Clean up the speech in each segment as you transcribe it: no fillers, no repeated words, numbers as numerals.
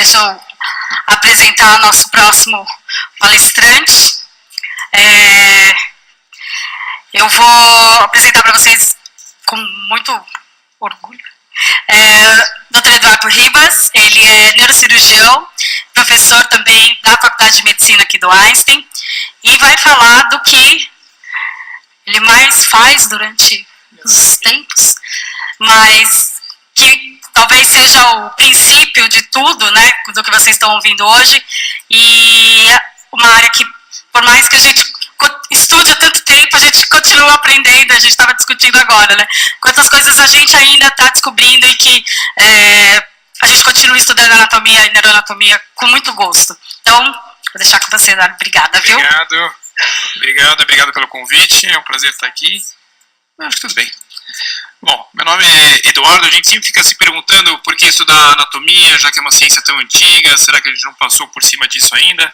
deixa eu apresentar nosso próximo palestrante. Eu vou apresentar para vocês com muito orgulho. Dr. Eduardo Ribas, ele é neurocirurgião, professor também da Faculdade de Medicina aqui do Einstein, e vai falar do que ele mais faz durante os tempos, mas que talvez seja o princípio de tudo, né, do que vocês estão ouvindo hoje, e uma área que, por mais que a gente estude há tanto tempo, a gente continua aprendendo, a gente estava discutindo agora, né, quantas coisas a gente ainda está descobrindo e que a gente continua estudando anatomia e neuroanatomia com muito gosto. Então, vou deixar com você, Eduardo. Obrigada, viu? Obrigado pelo convite, é um prazer estar aqui. Acho que tudo bem. Bom, meu nome é Eduardo, a gente sempre fica se perguntando por que estudar anatomia, já que é uma ciência tão antiga, será que a gente não passou por cima disso ainda?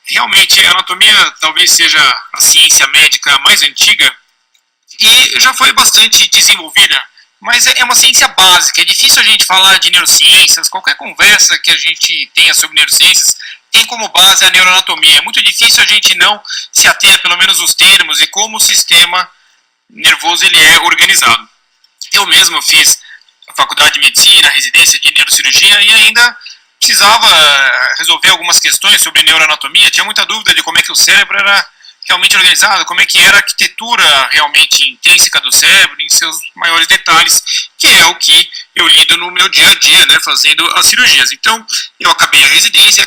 Realmente, a anatomia talvez seja a ciência médica mais antiga e já foi bastante desenvolvida, mas é uma ciência básica, é difícil a gente falar de neurociências, qualquer conversa que a gente tenha sobre neurociências tem como base a neuroanatomia, é muito difícil a gente não se ater a pelo menos os termos e como o sistema nervoso ele é organizado. Eu mesmo fiz a faculdade de medicina, a residência de neurocirurgia e ainda precisava resolver algumas questões sobre neuroanatomia, tinha muita dúvida de como é que o cérebro era realmente organizado, como é que era a arquitetura realmente intrínseca do cérebro, em seus maiores detalhes, que é o que eu lido no meu dia a dia, né, fazendo as cirurgias. Então, eu acabei a residência e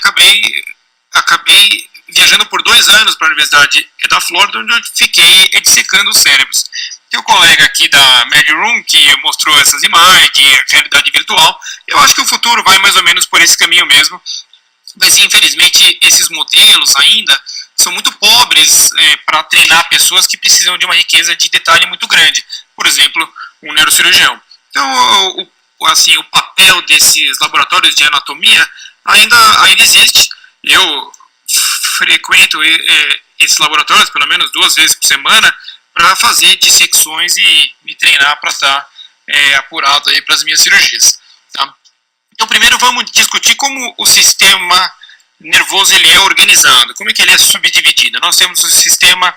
acabei viajando por 2 anos para a Universidade da Flórida, onde eu fiquei dissecando os cérebros. Tem um colega aqui da MedRoom que mostrou essas imagens de realidade virtual. Eu acho que o futuro vai mais ou menos por esse caminho mesmo, mas infelizmente esses modelos ainda são muito pobres para treinar pessoas que precisam de uma riqueza de detalhe muito grande. Por exemplo, um neurocirurgião. Então, o papel desses laboratórios de anatomia ainda existe. Eu frequento esses laboratórios pelo menos 2 vezes por semana para fazer dissecções e me treinar para estar apurado aí para as minhas cirurgias. Tá? Então, primeiro vamos discutir como o sistema nervoso ele é organizado, como é que ele é subdividido. Nós temos o sistema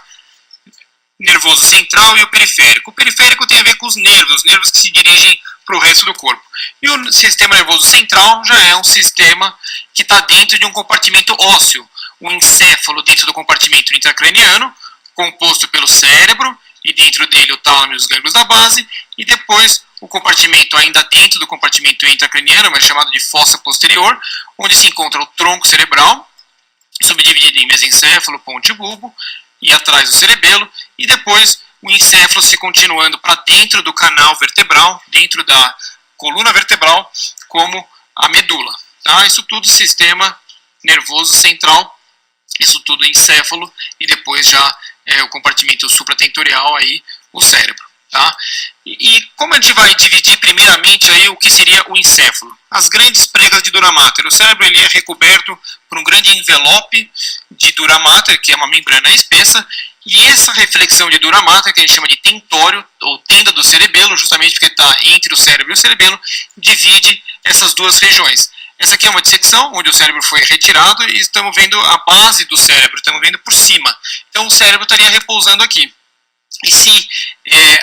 nervoso central e o periférico. O periférico tem a ver com os nervos que se dirigem para o resto do corpo. E o sistema nervoso central já é um sistema que está dentro de um compartimento ósseo, o encéfalo dentro do compartimento intracraniano, composto pelo cérebro, e dentro dele o tálamo e os gânglios da base, e depois o compartimento ainda dentro do compartimento intracraniano, mas chamado de fossa posterior, onde se encontra o tronco cerebral, subdividido em mesencéfalo, ponte e bulbo, e atrás o cerebelo, e depois o encéfalo se continuando para dentro do canal vertebral, dentro da coluna vertebral, como a medula. Tá? Isso tudo sistema nervoso central, isso tudo encéfalo, e depois já o compartimento supratentorial, aí, o cérebro. Tá? E como a gente vai dividir primeiramente aí o que seria o encéfalo? As grandes pregas de dura mater. O cérebro ele é recoberto por um grande envelope de dura mater, que é uma membrana espessa, e essa reflexão de dura mater, que a gente chama de tentório, ou tenda do cerebelo, justamente porque está entre o cérebro e o cerebelo, divide essas duas regiões. Essa aqui é uma dissecção, onde o cérebro foi retirado, e estamos vendo a base do cérebro, estamos vendo por cima. Então o cérebro estaria repousando aqui. E se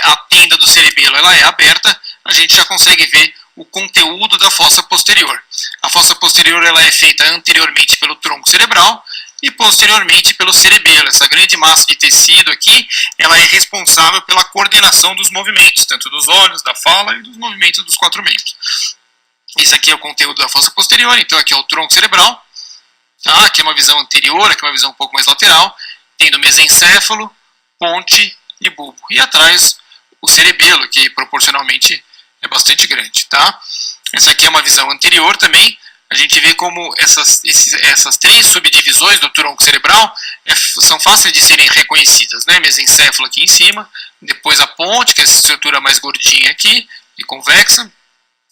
a tenda do cerebelo ela é aberta, a gente já consegue ver o conteúdo da fossa posterior. A fossa posterior ela é feita anteriormente pelo tronco cerebral e posteriormente pelo cerebelo. Essa grande massa de tecido aqui, ela é responsável pela coordenação dos movimentos, tanto dos olhos, da fala e dos movimentos dos 4 membros. Esse aqui é o conteúdo da fossa posterior, então aqui é o tronco cerebral, tá? Aqui é uma visão anterior, aqui é uma visão um pouco mais lateral, tendo mesencéfalo, ponte e bulbo. E atrás o cerebelo, que proporcionalmente é bastante grande. Tá? Essa aqui é uma visão anterior também, a gente vê como essas 3 subdivisões do tronco cerebral são fáceis de serem reconhecidas. Né? Mesencéfalo aqui em cima, depois a ponte, que é essa estrutura mais gordinha aqui, e convexa,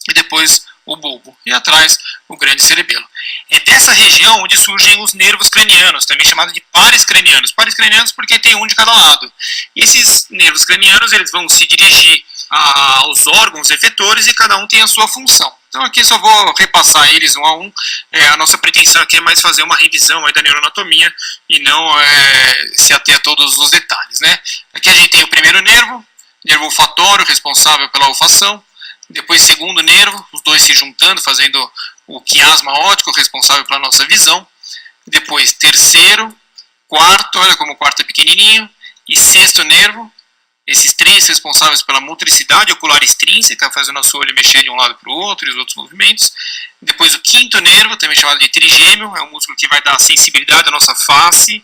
e depois o bulbo, e atrás o grande cerebelo. É dessa região onde surgem os nervos cranianos, também chamados de pares cranianos. Pares cranianos porque tem um de cada lado. E esses nervos cranianos eles vão se dirigir aos órgãos efetores e cada um tem a sua função. Então aqui só vou repassar eles um a um. A nossa pretensão aqui é mais fazer uma revisão aí da neuroanatomia e não se ater a todos os detalhes, né? Aqui a gente tem o primeiro nervo olfatório, responsável pela olfação. Depois segundo nervo, os dois se juntando, fazendo o quiasma óptico, responsável pela nossa visão. Depois terceiro, quarto, olha como o quarto é pequenininho, e sexto nervo, esses três responsáveis pela motricidade ocular extrínseca, faz o nosso olho mexer de um lado para o outro e os outros movimentos. Depois o quinto nervo, também chamado de trigêmeo, é um músculo que vai dar a sensibilidade à nossa face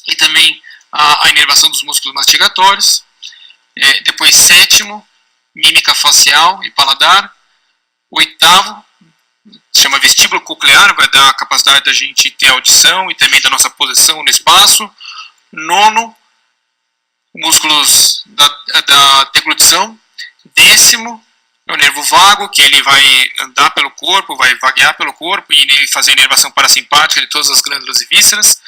e também a inervação dos músculos mastigatórios. Depois sétimo, mímica facial e paladar. Oitavo, se chama vestíbulo coclear, vai dar a capacidade da gente ter audição e também da nossa posição no espaço. Nono, músculos da deglutição. Décimo é o nervo vago, que ele vai andar pelo corpo, vai vaguear pelo corpo e fazer inervação parasimpática de todas as glândulas e vísceras.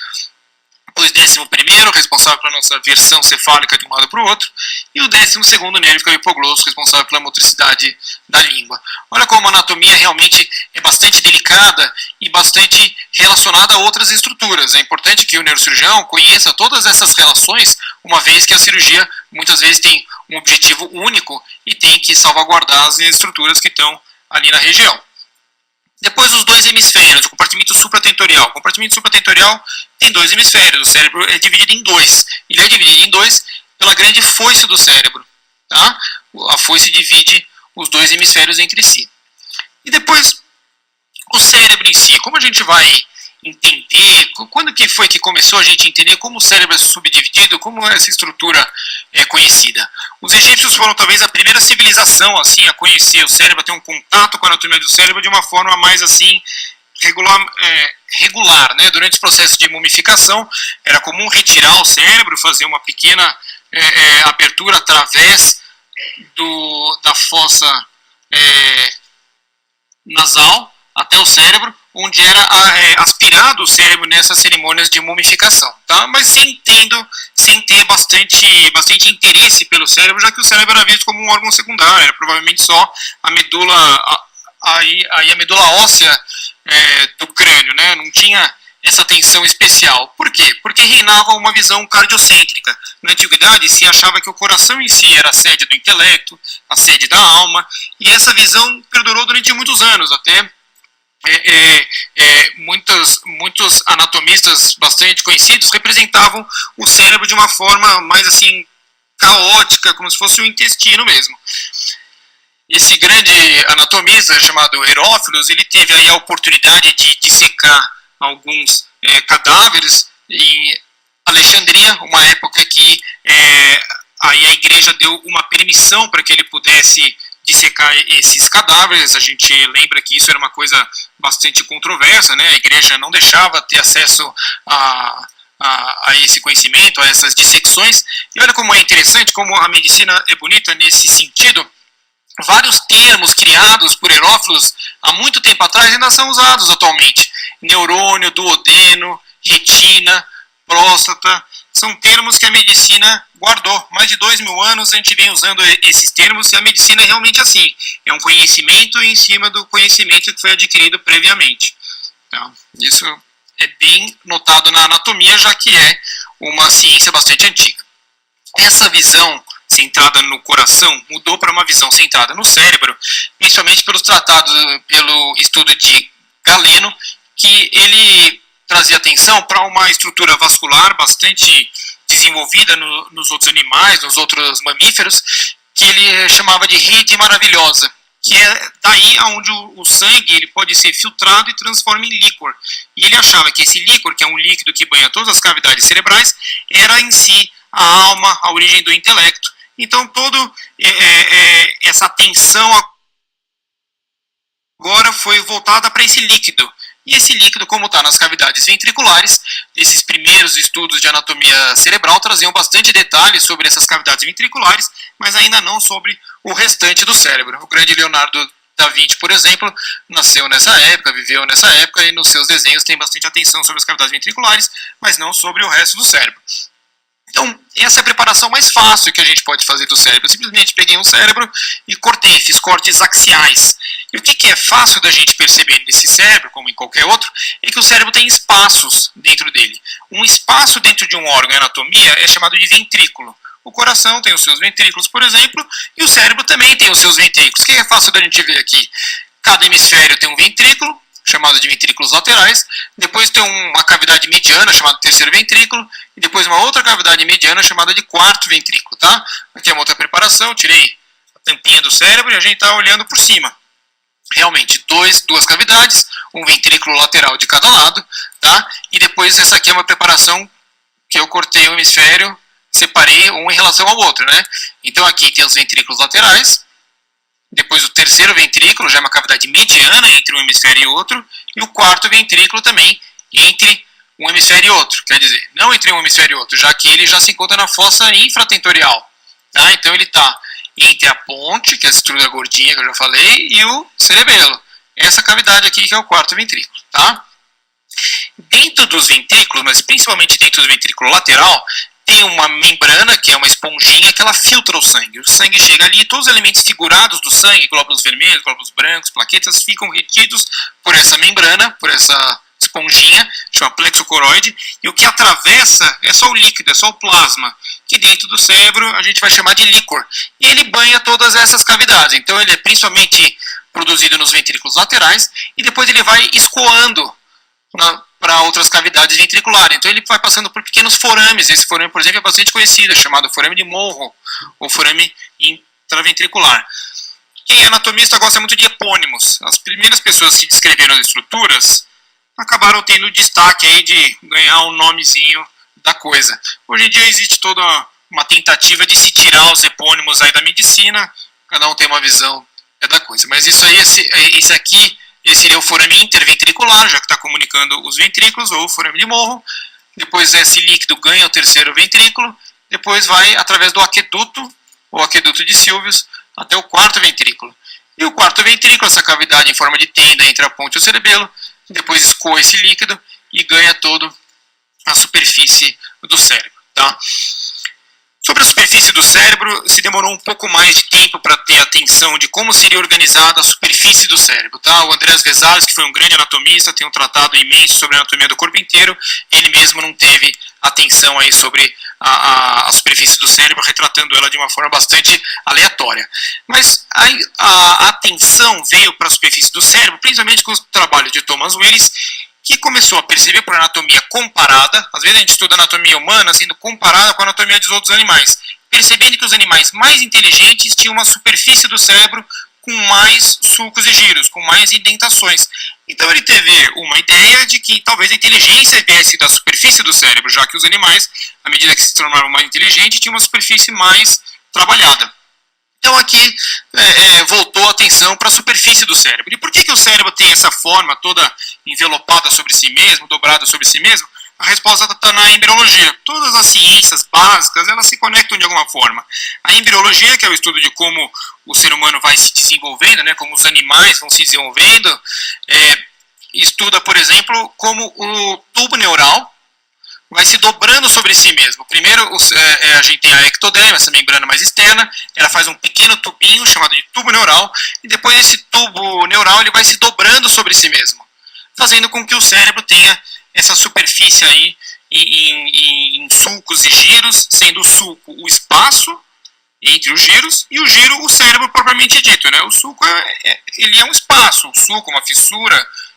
Depois 11º, responsável pela nossa versão cefálica de um lado para o outro, e o 12º nervo, que é o hipoglosso, responsável pela motricidade da língua. Olha como a anatomia realmente é bastante delicada e bastante relacionada a outras estruturas. É importante que o neurocirurgião conheça todas essas relações, uma vez que a cirurgia muitas vezes tem um objetivo único e tem que salvaguardar as estruturas que estão ali na região. Depois os dois hemisférios, o compartimento supratentorial. O compartimento supratentorial tem dois hemisférios, o cérebro é dividido em dois. Ele é dividido em dois pela grande foice do cérebro. Tá? A foice divide os dois hemisférios entre si. E depois, o cérebro em si, como a gente vai entender, quando que foi que começou a gente entender como o cérebro é subdividido, como essa estrutura é conhecida. Os egípcios foram talvez a primeira civilização assim a conhecer o cérebro, a ter um contato com a anatomia do cérebro de uma forma mais assim regular, né? Durante os processos de mumificação era comum retirar o cérebro, fazer uma pequena abertura através da fossa nasal até o cérebro, onde era aspirado o cérebro nessas cerimônias de mumificação, tá? Mas sem ter bastante interesse pelo cérebro, já que o cérebro era visto como um órgão secundário, era provavelmente só a medula, a medula óssea do crânio, né? Não tinha essa atenção especial. Por quê? Porque reinava uma visão cardiocêntrica. Na antiguidade se achava que o coração em si era a sede do intelecto, a sede da alma, e essa visão perdurou durante muitos anos, até muitos anatomistas bastante conhecidos representavam o cérebro de uma forma mais assim caótica, como se fosse o intestino mesmo. Esse grande anatomista chamado Herófilos, ele teve aí a oportunidade de dissecar alguns cadáveres em Alexandria, uma época que aí a igreja deu uma permissão para que ele pudesse dissecar esses cadáveres. A gente lembra que isso era uma coisa bastante controversa, né? A igreja não deixava ter acesso a esse conhecimento, a essas dissecções. E olha como é interessante, como a medicina é bonita nesse sentido. Vários termos criados por Herófilos há muito tempo atrás ainda são usados atualmente. Neurônio, duodeno, retina, próstata, são termos que a medicina guardou. Mais de 2000 anos a gente vem usando esses termos e a medicina é realmente assim. É um conhecimento em cima do conhecimento que foi adquirido previamente. Então, isso é bem notado na anatomia, já que é uma ciência bastante antiga. Essa visão centrada no coração mudou para uma visão centrada no cérebro, principalmente pelos tratados, pelo estudo de Galeno, que ele trazia atenção para uma estrutura vascular bastante desenvolvida nos outros animais, nos outros mamíferos, que ele chamava de rede maravilhosa, que é daí onde o sangue ele pode ser filtrado e transforma em líquor. E ele achava que esse líquor, que é um líquido que banha todas as cavidades cerebrais, era em si a alma, a origem do intelecto. Então toda essa atenção agora foi voltada para esse líquido. E esse líquido, como está nas cavidades ventriculares, esses primeiros estudos de anatomia cerebral traziam bastante detalhes sobre essas cavidades ventriculares, mas ainda não sobre o restante do cérebro. O grande Leonardo da Vinci, por exemplo, nasceu nessa época, viveu nessa época, e nos seus desenhos tem bastante atenção sobre as cavidades ventriculares, mas não sobre o resto do cérebro. Então, essa é a preparação mais fácil que a gente pode fazer do cérebro. Eu simplesmente peguei um cérebro e cortei, fiz cortes axiais. E o que é fácil da gente perceber nesse cérebro, como em qualquer outro, é que o cérebro tem espaços dentro dele. Um espaço dentro de um órgão em anatomia é chamado de ventrículo. O coração tem os seus ventrículos, por exemplo, e o cérebro também tem os seus ventrículos. O que é fácil da gente ver aqui? Cada hemisfério tem um ventrículo, chamado de ventrículos laterais, depois tem uma cavidade mediana, chamada de terceiro ventrículo, e depois uma outra cavidade mediana, chamada de quarto ventrículo, tá? Aqui é uma outra preparação, tirei a tampinha do cérebro e a gente está olhando por cima. Realmente, duas cavidades, um ventrículo lateral de cada lado, tá? E depois essa aqui é uma preparação que eu cortei o hemisfério, separei um em relação ao outro, né? Então aqui tem os ventrículos laterais, depois o terceiro ventrículo, já é uma cavidade mediana entre um hemisfério e outro, e o quarto ventrículo também entre um hemisfério e outro, quer dizer, não entre um hemisfério e outro, já que ele já se encontra na fossa infratentorial, tá? Então ele está entre a ponte, que é a estrutura gordinha que eu já falei, e o cerebelo, essa cavidade aqui que é o quarto ventrículo, tá? Dentro dos ventrículos, mas principalmente dentro do ventrículo lateral, tem uma membrana, que é uma esponjinha, que ela filtra o sangue. O sangue chega ali, todos os elementos figurados do sangue, glóbulos vermelhos, glóbulos brancos, plaquetas, ficam retidos por essa membrana, por essa esponjinha, chama plexo coroide, e o que atravessa é só o líquido, é só o plasma, que dentro do cérebro a gente vai chamar de líquor. E ele banha todas essas cavidades. Então ele é principalmente produzido nos ventrículos laterais, e depois ele vai escoando para outras cavidades ventriculares. Então ele vai passando por pequenos forames. Esse forame, por exemplo, é bastante conhecido, é chamado forame de Monro, ou forame intraventricular. Quem é anatomista gosta muito de epônimos. As primeiras pessoas que descreveram as estruturas acabaram tendo destaque aí de ganhar um nomezinho da coisa. Hoje em dia existe toda uma tentativa de se tirar os epônimos aí da medicina, cada um tem uma visão da coisa. Mas isso aí, esse aqui, esse seria o forame interventricular, já que está comunicando os ventrículos, ou o forame de Monro. Depois esse líquido ganha o terceiro ventrículo, depois vai através do aqueduto, ou aqueduto de Sylvius, até o quarto ventrículo. E o quarto ventrículo, essa cavidade em forma de tenda entre a ponte e o cerebelo, depois escoa esse líquido e ganha toda a superfície do cérebro, tá? Sobre a superfície do cérebro, se demorou um pouco mais de tempo para ter atenção de como seria organizada a superfície do cérebro, tá? O Andreas Vesalius, que foi um grande anatomista, tem um tratado imenso sobre a anatomia do corpo inteiro, ele mesmo não teve atenção aí sobre a superfície do cérebro, retratando ela de uma forma bastante aleatória. Mas a atenção veio para a superfície do cérebro, principalmente com o trabalho de Thomas Willis, que começou a perceber por anatomia comparada, às vezes a gente estuda anatomia humana sendo comparada com a anatomia dos outros animais, percebendo que os animais mais inteligentes tinham uma superfície do cérebro com mais sulcos e giros, com mais indentações. Então ele teve uma ideia de que talvez a inteligência viesse da superfície do cérebro, já que os animais, à medida que se tornaram mais inteligentes, tinham uma superfície mais trabalhada. Então aqui voltou a atenção para a superfície do cérebro. E por que o cérebro tem essa forma toda envelopada sobre si mesmo, dobrada sobre si mesmo? A resposta está na embriologia. Todas as ciências básicas, elas se conectam de alguma forma. A embriologia, que é o estudo de como o ser humano vai se desenvolvendo, né, como os animais vão se desenvolvendo, estuda, por exemplo, como o tubo neural vai se dobrando sobre si mesmo. Primeiro a gente tem a ectoderma, essa membrana mais externa, ela faz um pequeno tubinho chamado de tubo neural, e depois esse tubo neural ele vai se dobrando sobre si mesmo, fazendo com que o cérebro tenha essa superfície aí em sulcos e giros, sendo o sulco o espaço entre os giros, e o giro o cérebro propriamente dito, né? O sulco ele é um espaço, um sulco, uma fissura,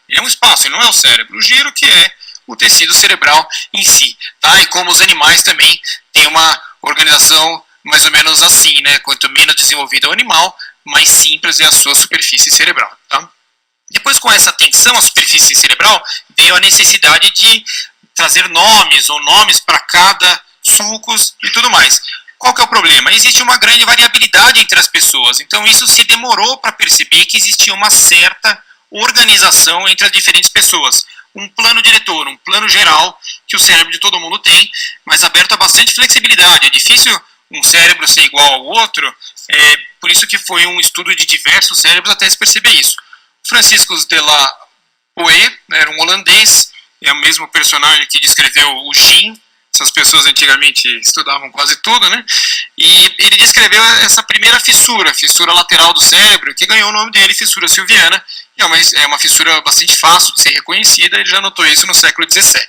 ele é um espaço, ele não é o cérebro. O giro que é o tecido cerebral em si, tá? E como os animais também têm uma organização mais ou menos assim, né? Quanto menos desenvolvido é o animal, mais simples é a sua superfície cerebral, tá? Depois, com essa atenção à superfície cerebral, veio a necessidade de trazer nomes ou nomes para cada sulcos e tudo mais. Qual que é o problema? Existe uma grande variabilidade entre as pessoas, então isso se demorou para perceber que existia uma certa organização entre as diferentes pessoas. Um plano diretor, um plano geral que o cérebro de todo mundo tem, mas aberto a bastante flexibilidade. É difícil um cérebro ser igual ao outro, por isso que foi um estudo de diversos cérebros até se perceber isso. Francisco de la Poe era um holandês, é o mesmo personagem que descreveu o gin, essas pessoas antigamente estudavam quase tudo, né? E ele descreveu essa primeira fissura, fissura lateral do cérebro, que ganhou o nome dele, fissura silviana. É uma fissura bastante fácil de ser reconhecida, ele já notou isso no século XVII.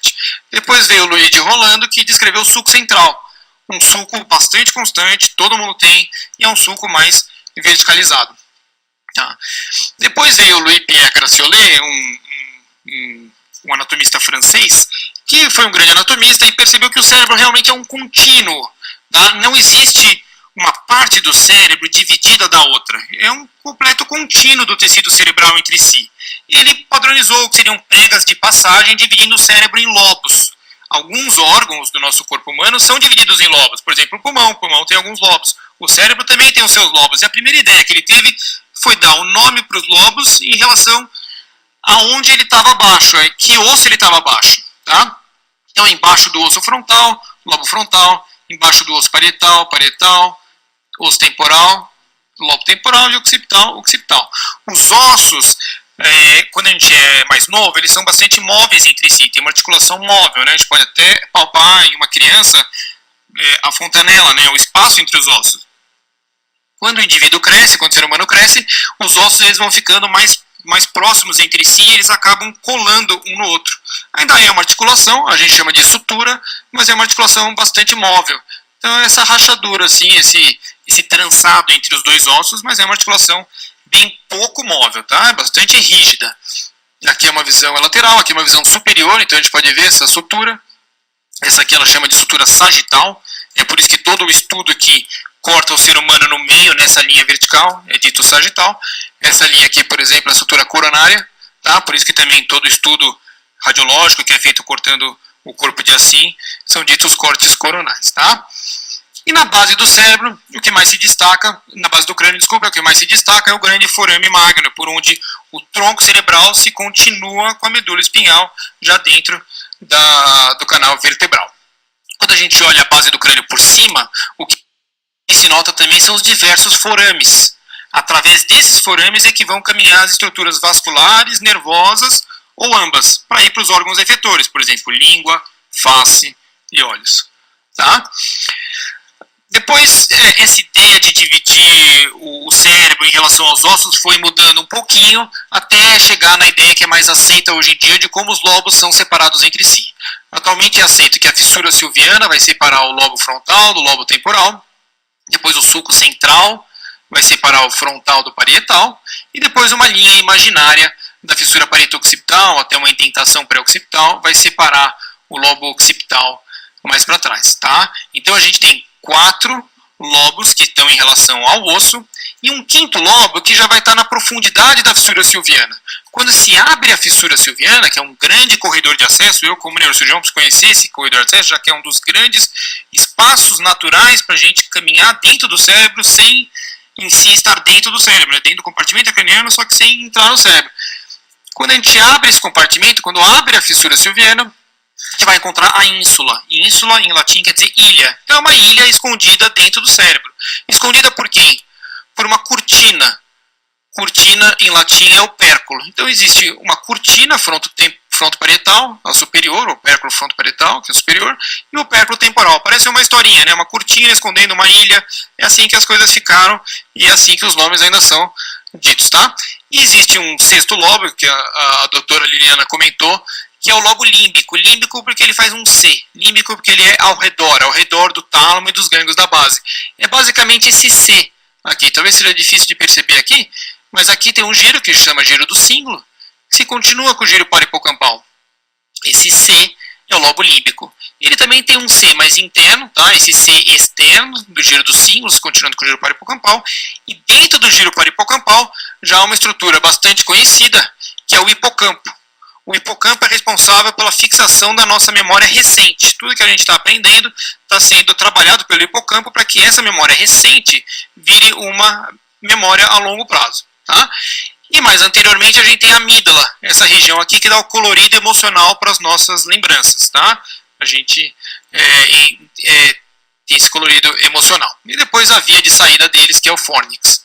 Depois veio o Louis de Rolando, que descreveu o sulco central, um sulco bastante constante, todo mundo tem, e é um sulco mais verticalizado. Tá. Depois veio o Louis-Pierre Gratiolet, um anatomista francês, que foi um grande anatomista e percebeu que o cérebro realmente é um contínuo. Tá? Não existe uma parte do cérebro dividida da outra. É um completo contínuo do tecido cerebral entre si. Ele padronizou o que seriam pregas de passagem, dividindo o cérebro em lobos. Alguns órgãos do nosso corpo humano são divididos em lobos. Por exemplo, o pulmão tem alguns lobos. O cérebro também tem os seus lobos. E a primeira ideia que ele teve foi dar o nome para os lobos em relação aonde ele estava abaixo, que osso ele estava abaixo. Tá? Então, embaixo do osso frontal, lobo frontal, embaixo do osso parietal, osso temporal, lobo temporal e occipital. Os ossos, quando a gente é mais novo, eles são bastante móveis entre si, tem uma articulação móvel, né? A gente pode até palpar em uma criança a fontanela, né? O espaço entre os ossos. Quando o indivíduo cresce, quando o ser humano cresce, os ossos eles vão ficando mais próximos entre si, eles acabam colando um no outro. Ainda é uma articulação, a gente chama de sutura, mas é uma articulação bastante móvel. Então essa rachadura, assim, esse trançado entre os dois ossos, mas é uma articulação bem pouco móvel, tá? É bastante rígida. Aqui é uma visão lateral, aqui é uma visão superior, então a gente pode ver essa sutura. Essa aqui ela chama de sutura sagital, é por isso que todo o estudo aqui corta o ser humano no meio, nessa linha vertical, é dito sagital. Essa linha aqui, por exemplo, é a sutura coronária, tá? Por isso que também todo estudo radiológico que é feito cortando o corpo de assim, são ditos cortes coronais, tá? E na base do cérebro, o que mais se destaca, na base do crânio, desculpa, o que mais se destaca é o grande forame magno, por onde o tronco cerebral se continua com a medula espinhal já dentro do canal vertebral. Quando a gente olha a base do crânio por cima, o que se nota também são os diversos forames. Através desses forames é que vão caminhar as estruturas vasculares, nervosas ou ambas, para ir para os órgãos efetores, por exemplo, língua, face e olhos. Tá? Depois, essa ideia de dividir o cérebro em relação aos ossos foi mudando um pouquinho, até chegar na ideia que é mais aceita hoje em dia de como os lobos são separados entre si. Atualmente é aceito que a fissura silviana vai separar o lobo frontal do lobo temporal, depois o sulco central vai separar o frontal do parietal, e depois uma linha imaginária da fissura parieto-occipital até uma indentação pré-occipital vai separar o lobo occipital mais para trás. Tá? Então a gente tem 4 lobos que estão em relação ao osso e um quinto lobo que já vai estar na profundidade da fissura silviana. Quando se abre a fissura silviana, que é um grande corredor de acesso, eu como neurocirurgião preciso conhecer esse corredor de acesso, já que é um dos grandes espaços naturais para a gente caminhar dentro do cérebro sem em si estar dentro do cérebro, dentro do compartimento craniano, só que sem entrar no cérebro. Quando a gente abre esse compartimento, quando abre a fissura silviana, a gente vai encontrar a ínsula. Ínsula, em latim, quer dizer ilha. Então é uma ilha escondida dentro do cérebro. Escondida por quem? Por uma cortina. Cortina, em latim, é o pérculo. Então existe uma cortina frontoparietal, a superior, o pérculo frontoparietal, que é o superior, e o pérculo temporal. Parece uma historinha, né? Uma cortina escondendo uma ilha. É assim que as coisas ficaram e é assim que os nomes ainda são ditos, tá? E existe um sexto lobo, que a doutora Liliana comentou, que é o lobo límbico. Límbico porque ele faz um C. Límbico porque ele é ao redor do tálamo e dos gânglios da base. É basicamente esse C aqui. Talvez seja difícil de perceber aqui, mas aqui tem um giro que se chama giro do cíngulo, que se continua com o giro parahipocampal. Esse C é o lobo límbico. Ele também tem um C mais interno, tá? Esse C externo do giro dos cíngulos, continuando com o giro parahipocampal. E dentro do giro parahipocampal já há uma estrutura bastante conhecida, que é o hipocampo. O hipocampo é responsável pela fixação da nossa memória recente. Tudo que a gente está aprendendo está sendo trabalhado pelo hipocampo para que essa memória recente vire uma memória a longo prazo. Tá? E mais anteriormente a gente tem a amígdala, essa região aqui que dá o colorido emocional para as nossas lembranças. Tá? A gente tem esse colorido emocional. E depois a via de saída deles, que é o fórnix.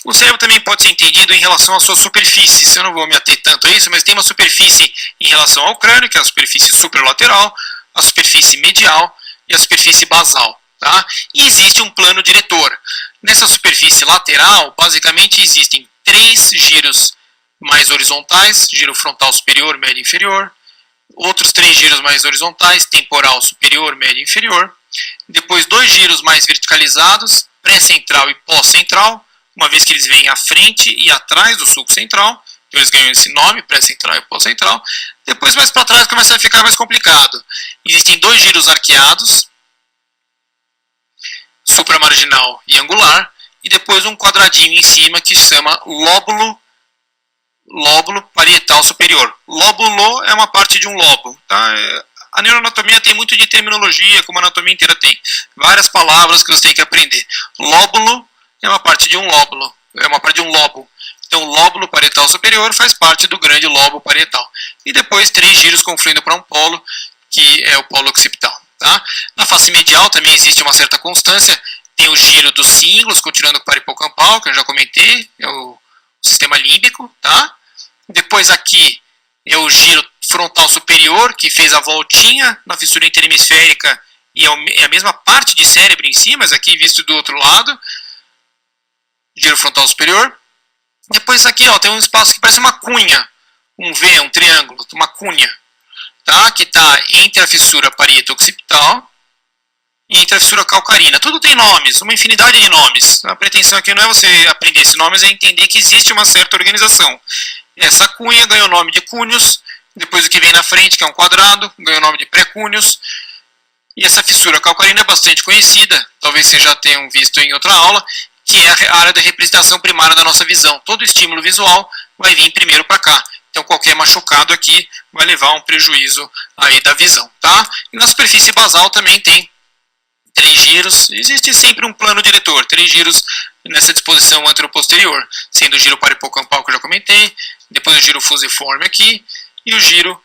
O cérebro também pode ser entendido em relação às suas superfícies. Eu não vou me ater tanto a isso, mas tem uma superfície em relação ao crânio, que é a superfície supralateral, a superfície medial e a superfície basal. Tá? E existe um plano diretor. Nessa superfície lateral, basicamente existem 3 giros mais horizontais, giro frontal superior, médio e inferior, outros 3 giros mais horizontais, temporal superior, médio e inferior, depois 2 giros mais verticalizados, pré-central e pós-central, uma vez que eles vêm à frente e atrás do sulco central, então eles ganham esse nome, pré-central e pós-central. Depois mais para trás começa a ficar mais complicado. Existem 2 giros arqueados, supramarginal e angular, e depois um quadradinho em cima que se chama lóbulo parietal superior. Lóbulo é uma parte de um lobo. Tá? A neuroanatomia tem muito de terminologia, como a anatomia inteira tem. Várias palavras que você tem que aprender. Lóbulo é uma parte de um lóbulo, é uma parte de um lobo. Então, o lóbulo parietal superior faz parte do grande lobo parietal. E depois 3 giros confluindo para um polo, que é o polo occipital. Tá? Na face medial também existe uma certa constância. Tem o giro dos cíngulos, continuando com o paripocampal, que eu já comentei, é o sistema límbico. Tá? Depois aqui é o giro frontal superior, que fez a voltinha na fissura interhemisférica, e é a mesma parte de cérebro em si, mas aqui visto do outro lado. Giro frontal superior. Depois aqui ó, tem um espaço que parece uma cunha, um V, um triângulo, uma cunha, tá? Que está entre a fissura parieto-occipital e entre a fissura calcarina. Tudo tem nomes, uma infinidade de nomes. A pretensão aqui não é você aprender esses nomes, é entender que existe uma certa organização. Essa cunha ganha o nome de cúneos, depois o que vem na frente, que é um quadrado, ganha o nome de pré-cúneos. E essa fissura calcarina é bastante conhecida, talvez vocês já tenham visto em outra aula, que é a área da representação primária da nossa visão. Todo estímulo visual vai vir primeiro para cá. Então qualquer machucado aqui vai levar a um prejuízo aí da visão. Tá? E na superfície basal também tem 3 giros. Existe sempre um plano diretor, 3 giros nessa disposição anteroposterior, sendo o giro paripocampal que eu já comentei, depois o giro fusiforme aqui e o giro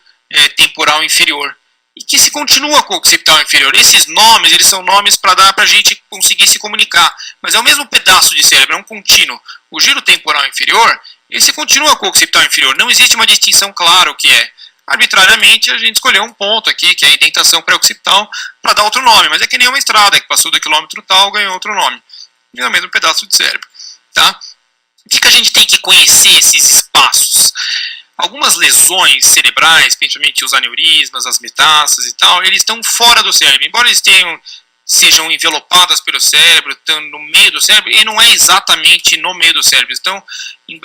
temporal inferior. E que se continua com o occipital inferior. Esses nomes, eles são nomes para dar para a gente conseguir se comunicar. Mas é o mesmo pedaço de cérebro, é um contínuo. O giro temporal inferior, ele se continua com o occipital inferior. Não existe uma distinção clara o que é. Arbitrariamente, a gente escolheu um ponto aqui, que é a indentação pré-occipital, para dar outro nome. Mas é que nem uma estrada, que passou do quilômetro tal, ganhou outro nome. É o mesmo pedaço de cérebro. Tá? O que a gente tem que conhecer esses espaços? Algumas lesões cerebrais, principalmente os aneurismas, as metástases e tal, eles estão fora do cérebro. Embora eles sejam envelopadas pelo cérebro, estão no meio do cérebro, e não é exatamente no meio do cérebro, estão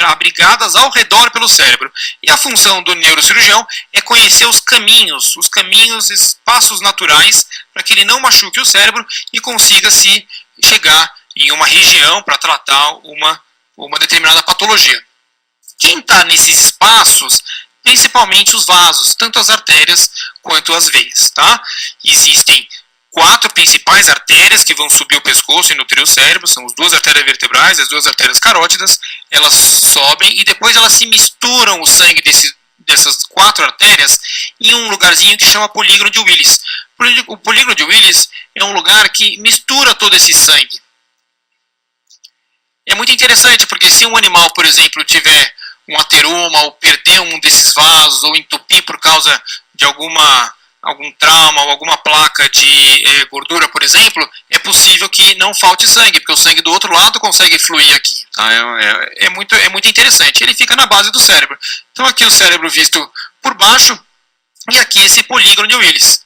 abrigadas ao redor pelo cérebro. E a função do neurocirurgião é conhecer os caminhos, espaços naturais, para que ele não machuque o cérebro e consiga se chegar em uma região para tratar uma determinada patologia. Quem está nesses espaços, principalmente os vasos, tanto as artérias quanto as veias. Tá? Existem 4 principais artérias que vão subir o pescoço e nutrir o cérebro, são as 2 artérias vertebrais e as 2 artérias carótidas, elas sobem e depois elas se misturam o sangue dessas 4 artérias em um lugarzinho que chama polígono de Willis. O polígono de Willis é um lugar que mistura todo esse sangue. É muito interessante porque se um animal, por exemplo, tiver um ateroma, ou perder um desses vasos, ou entupir por causa de algum trauma, ou alguma placa de gordura, por exemplo, é possível que não falte sangue, porque o sangue do outro lado consegue fluir aqui. Tá? É muito interessante. Ele fica na base do cérebro. Então aqui o cérebro visto por baixo, e aqui esse polígono de Willis.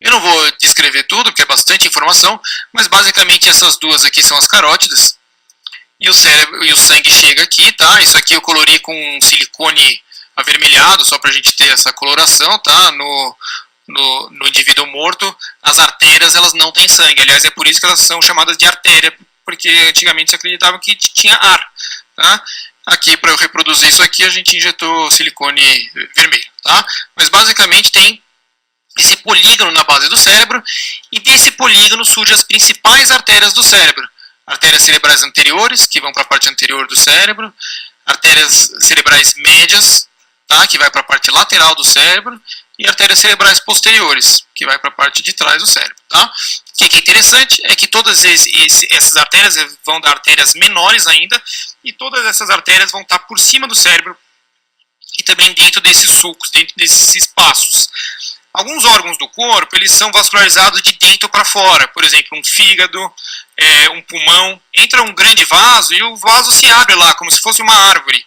Eu não vou descrever tudo, porque é bastante informação, mas basicamente essas 2 aqui são as carótidas. E o sangue chega aqui, tá? Isso aqui eu colori com um silicone avermelhado, só para a gente ter essa coloração, tá? No indivíduo morto, as artérias elas não têm sangue. Aliás, é por isso que elas são chamadas de artéria, porque antigamente se acreditava que tinha ar. Tá? Aqui, para eu reproduzir isso aqui, a gente injetou silicone vermelho. Tá? Mas basicamente tem esse polígono na base do cérebro, e desse polígono surgem as principais artérias do cérebro. Artérias cerebrais anteriores, que vão para a parte anterior do cérebro, artérias cerebrais médias, tá? Que vai para a parte lateral do cérebro, e artérias cerebrais posteriores, que vai para a parte de trás do cérebro. Tá? O que é interessante é que todas essas artérias vão dar artérias menores ainda, e todas essas artérias vão estar por cima do cérebro e também dentro desses sulcos, dentro desses espaços. Alguns órgãos do corpo, eles são vascularizados de dentro para fora, por exemplo, um fígado, um pulmão, entra um grande vaso e o vaso se abre lá, como se fosse uma árvore.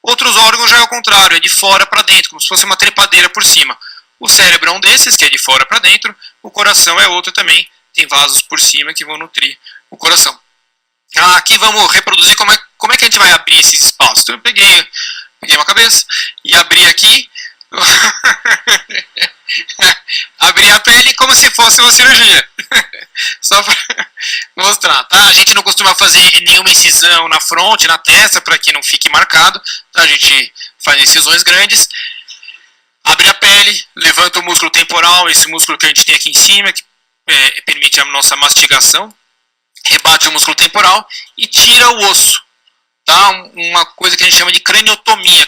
Outros órgãos já é o contrário, é de fora para dentro, como se fosse uma trepadeira por cima. O cérebro é um desses, que é de fora para dentro, o coração é outro também, tem vasos por cima que vão nutrir o coração. Aqui vamos reproduzir como é que a gente vai abrir esses espaços. Então eu peguei uma cabeça e abri aqui, abrir a pele como se fosse uma cirurgia. Só para mostrar, tá? A gente não costuma fazer nenhuma incisão na fronte, na testa, para que não fique marcado, tá? A gente faz incisões grandes, abre a pele, levanta o músculo temporal, esse músculo que a gente tem aqui em cima, que permite a nossa mastigação, rebate o músculo temporal e tira o osso, tá? Uma coisa que a gente chama de craniotomia.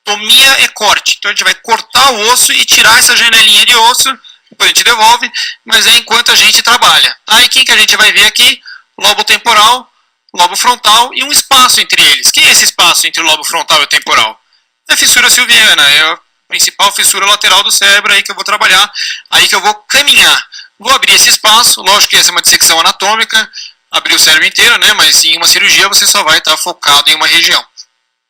Tomia é corte, então a gente vai cortar o osso e tirar essa janelinha de osso, depois a gente devolve, mas é enquanto a gente trabalha. Tá? E quem que a gente vai ver aqui? Lobo temporal, lobo frontal e um espaço entre eles. Que é esse espaço entre o lobo frontal e o temporal? É a fissura silviana, é a principal fissura lateral do cérebro, aí que eu vou trabalhar, aí que eu vou caminhar. Vou abrir esse espaço, lógico que essa é uma dissecção anatômica, abrir o cérebro inteiro, né? Mas em uma cirurgia você só vai estar focado em uma região.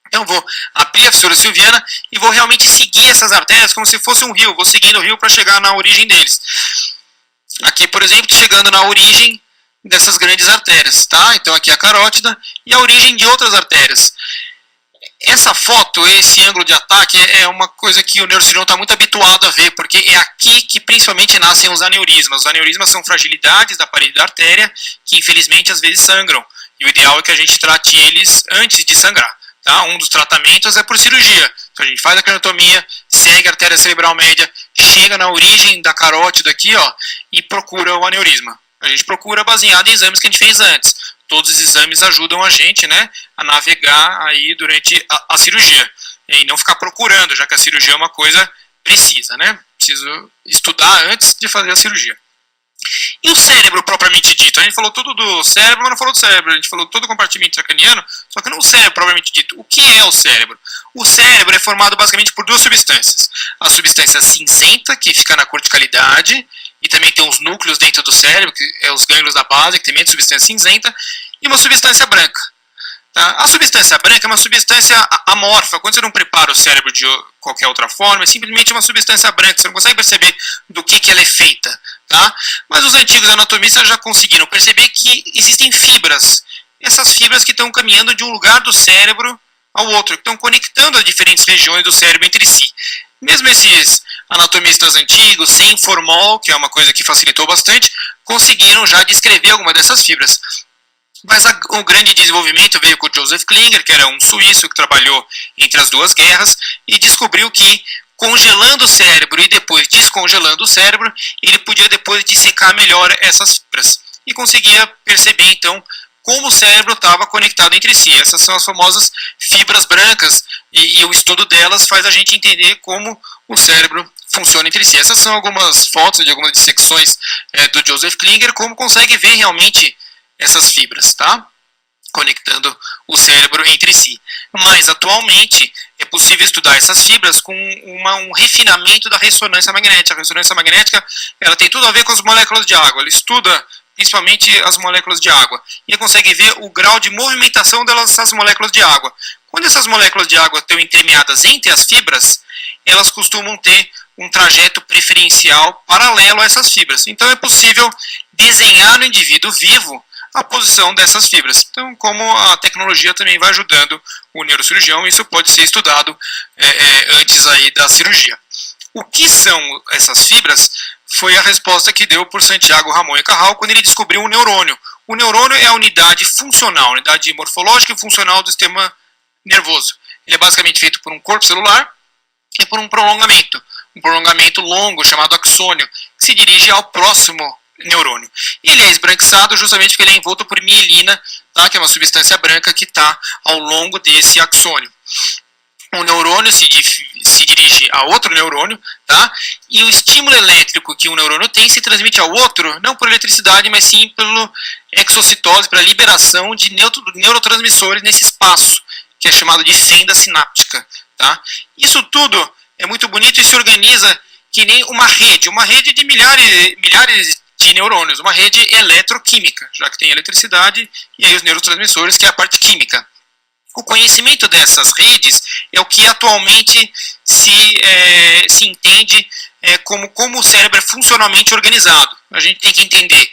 Então vou abrir a fissura silviana e vou realmente seguir essas artérias como se fosse um rio. Vou seguindo o rio para chegar na origem deles. Aqui, por exemplo, chegando na origem dessas grandes artérias, tá? Então aqui a carótida e a origem de outras artérias. Essa foto, esse ângulo de ataque, é uma coisa que o neurocirurgião está muito habituado a ver, porque é aqui que principalmente nascem os aneurismas. Os aneurismas são fragilidades da parede da artéria que infelizmente às vezes sangram. E o ideal é que a gente trate eles antes de sangrar. Tá? Um dos tratamentos é por cirurgia. Então a gente faz a craniotomia, segue a artéria cerebral média, chega na origem da carótida aqui, ó, e procura o aneurisma. A gente procura baseado em exames que a gente fez antes. Todos os exames ajudam a gente, né, a navegar aí durante a cirurgia. E não ficar procurando, já que a cirurgia é uma coisa precisa, né? Preciso estudar antes de fazer a cirurgia. E o cérebro propriamente dito? A gente falou tudo do cérebro, mas não falou do cérebro. A gente falou todo o compartimento intracraniano, só que não o cérebro propriamente dito. O que é o cérebro? O cérebro é formado basicamente por duas substâncias. A substância cinzenta, que fica na corticalidade, e também tem os núcleos dentro do cérebro, que é os gânglios da base, que também é substância cinzenta, e uma substância branca. Tá? A substância branca é uma substância amorfa. Quando você não prepara o cérebro de qualquer outra forma, é simplesmente uma substância branca. Você não consegue perceber do que ela é feita. Tá? Mas os antigos anatomistas já conseguiram perceber que existem fibras. Essas fibras que estão caminhando de um lugar do cérebro ao outro, que estão conectando as diferentes regiões do cérebro entre si. Mesmo esses anatomistas antigos, sem formol, que é uma coisa que facilitou bastante, conseguiram já descrever alguma dessas fibras. Mas o grande desenvolvimento veio com o Joseph Klinger, que era um suíço que trabalhou entre as duas guerras, e descobriu que congelando o cérebro e depois descongelando o cérebro, ele podia depois dissecar melhor essas fibras. E conseguia perceber, então, como o cérebro estava conectado entre si. Essas são as famosas fibras brancas, e o estudo delas faz a gente entender como o cérebro funciona entre si. Essas são algumas fotos de algumas dissecções do Joseph Klinger, como consegue ver realmente essas fibras, tá? Conectando o cérebro entre si. Mas, atualmente, é possível estudar essas fibras com um refinamento da ressonância magnética. A ressonância magnética ela tem tudo a ver com as moléculas de água. Ela estuda principalmente as moléculas de água. E consegue ver o grau de movimentação dessas moléculas de água. Quando essas moléculas de água estão entremeadas entre as fibras, elas costumam ter um trajeto preferencial paralelo a essas fibras. Então, é possível desenhar no indivíduo vivo a posição dessas fibras. Então, como a tecnologia também vai ajudando o neurocirurgião, isso pode ser estudado antes aí da cirurgia. O que são essas fibras foi a resposta que deu por Santiago Ramon e Cajal quando ele descobriu o neurônio. O neurônio é a unidade funcional, a unidade morfológica e funcional do sistema nervoso. Ele é basicamente feito por um corpo celular e por um prolongamento longo chamado axônio, que se dirige ao próximo neurônio. Ele é esbranquiçado justamente porque ele é envolto por mielina, tá? Que é uma substância branca que está ao longo desse axônio. O neurônio se dirige a outro neurônio, tá? E o estímulo elétrico que um neurônio tem se transmite ao outro, não por eletricidade, mas sim pelo exocitose, pela liberação de neurotransmissores nesse espaço, que é chamado de fenda sináptica, tá? Isso tudo é muito bonito e se organiza que nem uma rede de milhares de neurônios, uma rede eletroquímica, já que tem eletricidade e aí os neurotransmissores, que é a parte química. O conhecimento dessas redes é o que atualmente se entende como o cérebro é funcionalmente organizado. A gente tem que entender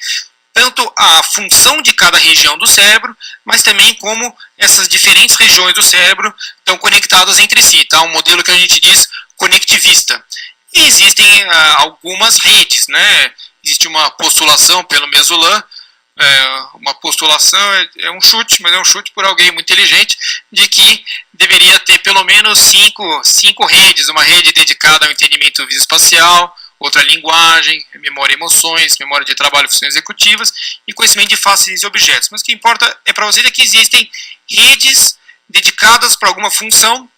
tanto a função de cada região do cérebro, mas também como essas diferentes regiões do cérebro estão conectadas entre si. Tá? Um modelo que a gente diz conectivista. E existem algumas redes, né? Existe uma postulação pelo Mesulan, uma postulação é um chute, mas é um chute por alguém muito inteligente, de que deveria ter pelo menos cinco redes, uma rede dedicada ao entendimento visoespacial, outra linguagem, memória e emoções, memória de trabalho e funções executivas, e conhecimento de faces e objetos. Mas o que importa é para vocês que existem redes dedicadas para alguma função,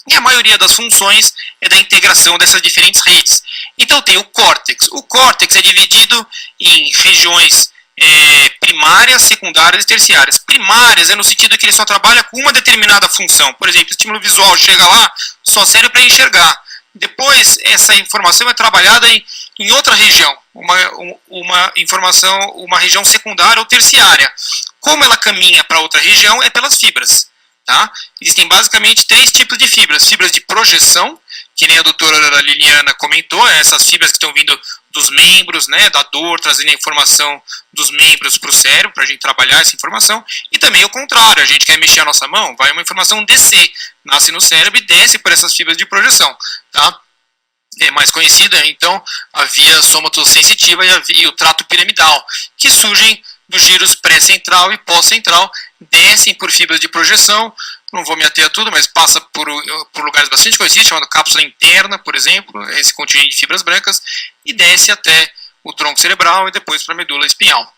e a maioria das funções é da integração dessas diferentes redes. Então tem o córtex. O córtex é dividido em regiões primárias, secundárias e terciárias. Primárias é no sentido que ele só trabalha com uma determinada função. Por exemplo, o estímulo visual chega lá, só serve para enxergar. Depois, essa informação é trabalhada em outra região, uma região secundária ou terciária. Como ela caminha para outra região é pelas fibras. Tá? Existem basicamente 3 tipos de fibras. Fibras de projeção, que nem a doutora Liliana comentou, essas fibras que estão vindo dos membros, né, da dor, trazendo a informação dos membros para o cérebro, para a gente trabalhar essa informação. E também o contrário, a gente quer mexer a nossa mão, vai uma informação descer, nasce no cérebro e desce por essas fibras de projeção. Tá? É mais conhecida, então, a via somatosensitiva e o trato piramidal, que surgem dos giros pré-central e pós-central, descem por fibras de projeção, não vou me ater a tudo, mas passa por lugares bastante conhecidos, chamado cápsula interna, por exemplo, esse contingente de fibras brancas, e desce até o tronco cerebral e depois para a medula espinhal.